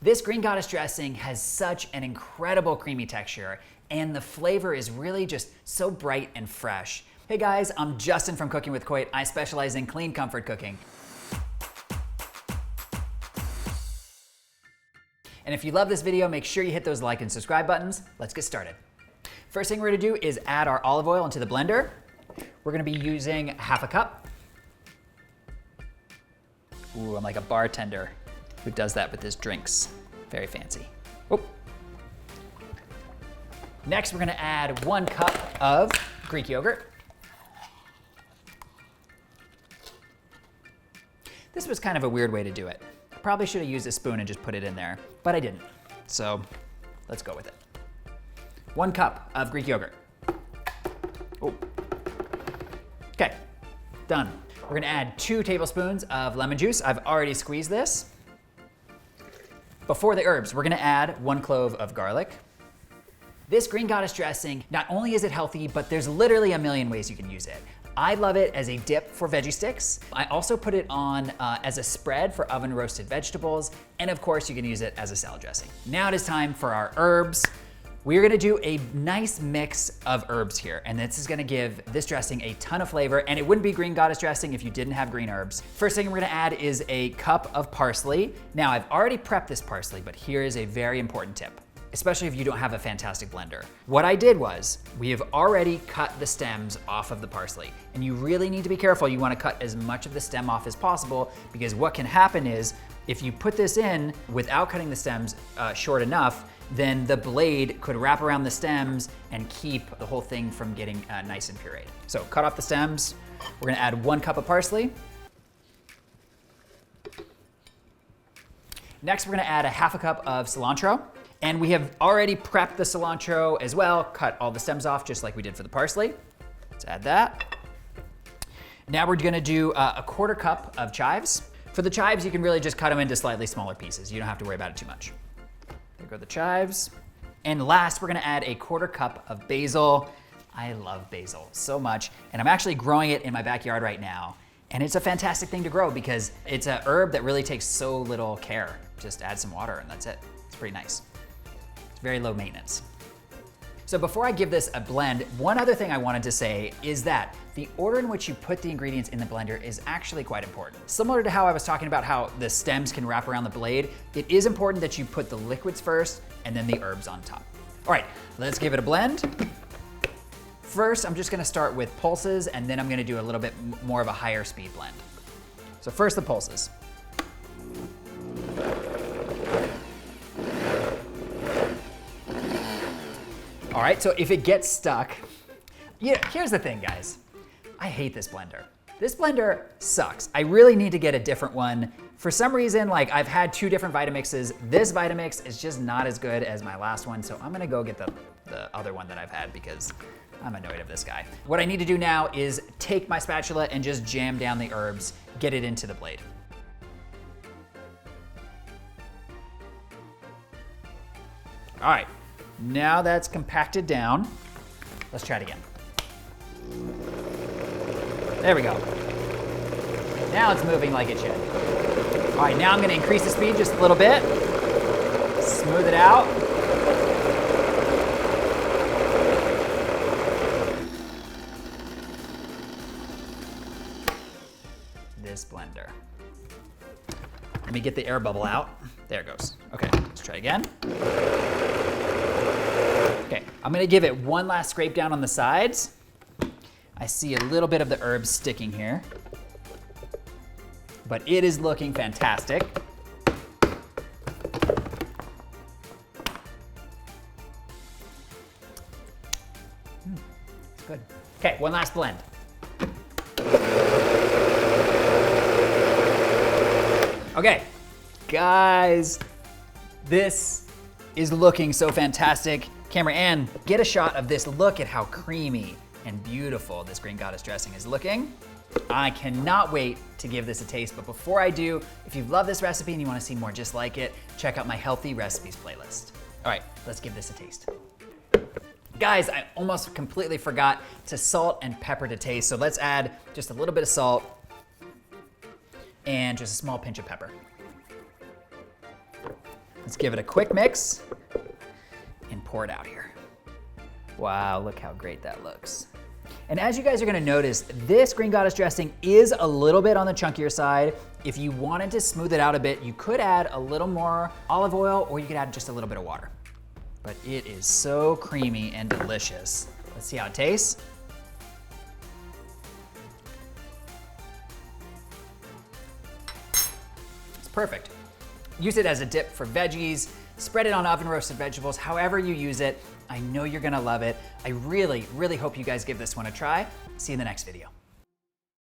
This green goddess dressing has such an incredible creamy texture, and the flavor is really just so bright and fresh. Hey guys, I'm Justin from Cooking with Coit. I specialize in clean comfort cooking. And if you love this video, make sure you hit those like and subscribe buttons. Let's get started. First thing we're gonna do is add our olive oil into the blender. We're gonna be using half a cup. Ooh, I'm like a bartender who does that with his drinks. Very fancy. Oh. Next, we're gonna add 1 cup of Greek yogurt. This was kind of a weird way to do it. I probably should have used a spoon and just put it in there, but I didn't. So let's go with it. 1 cup of Greek yogurt. Oh. Okay, done. We're gonna add 2 tablespoons of lemon juice. I've already squeezed this. Before the herbs, we're gonna add 1 clove of garlic. This green goddess dressing, not only is it healthy, but there's literally a million ways you can use it. I love it as a dip for veggie sticks. I also put it on as a spread for oven roasted vegetables. And of course, you can use it as a salad dressing. Now it is time for our herbs. We're gonna do a nice mix of herbs here, and this is gonna give this dressing a ton of flavor, and it wouldn't be green goddess dressing if you didn't have green herbs. First thing we're gonna add is a cup of parsley. Now, I've already prepped this parsley, but here is a very important tip, especially if you don't have a fantastic blender. What I did was, we have already cut the stems off of the parsley, and you really need to be careful. You wanna cut as much of the stem off as possible, because what can happen is, if you put this in without cutting the stems short enough, then the blade could wrap around the stems and keep the whole thing from getting nice and pureed. So cut off the stems. We're gonna add 1 cup of parsley. Next, we're gonna add a half a cup of cilantro. And we have already prepped the cilantro as well, cut all the stems off just like we did for the parsley. Let's add that. Now we're gonna do a 1/4 cup of chives. For the chives, you can really just cut them into slightly smaller pieces. You don't have to worry about it too much. There go the chives. And last, we're gonna add a 1/4 cup of basil. I love basil so much, and I'm actually growing it in my backyard right now. And it's a fantastic thing to grow because it's a herb that really takes so little care. Just add some water and that's it. It's pretty nice. It's very low maintenance. So before I give this a blend, one other thing I wanted to say is that the order in which you put the ingredients in the blender is actually quite important. Similar to how I was talking about how the stems can wrap around the blade, it is important that you put the liquids first and then the herbs on top. All right, let's give it a blend. First, I'm just gonna start with pulses, and then I'm gonna do a little bit more of a higher speed blend. So first, the pulses. All right, so if it gets stuck, here's the thing, guys. I hate this blender. This blender sucks. I really need to get a different one. For some reason, like I've had 2 different Vitamixes. This Vitamix is just not as good as my last one, so I'm gonna go get the other one that I've had because I'm annoyed of this guy. What I need to do now is take my spatula and just jam down the herbs, get it into the blade. All right, now that's compacted down. Let's try it again. There we go. Now it's moving like it should. All right, now I'm gonna increase the speed just a little bit. Smooth it out. This blender. Let me get the air bubble out. There it goes. Okay, let's try again. Okay, I'm gonna give it 1 last scrape down on the sides. I see a little bit of the herbs sticking here, but it is looking fantastic. It's good. Okay, 1 last blend. Okay, guys, this is looking so fantastic. Camera Ann, get a shot of this. Look at how creamy and beautiful this green goddess dressing is looking. I cannot wait to give this a taste, but before I do, if you've loved this recipe and you wanna see more just like it, check out my healthy recipes playlist. All right, let's give this a taste. Guys, I almost completely forgot to salt and pepper to taste, so let's add just a little bit of salt and just a small pinch of pepper. Let's give it a quick mix and pour it out here. Wow, look how great that looks. And as you guys are gonna notice, this green goddess dressing is a little bit on the chunkier side. If you wanted to smooth it out a bit, you could add a little more olive oil, or you could add just a little bit of water. But it is so creamy and delicious. Let's see how it tastes. It's perfect. Use it as a dip for veggies, spread it on oven roasted vegetables, however you use it. I know you're gonna love it. I really, really hope you guys give this one a try. See you in the next video.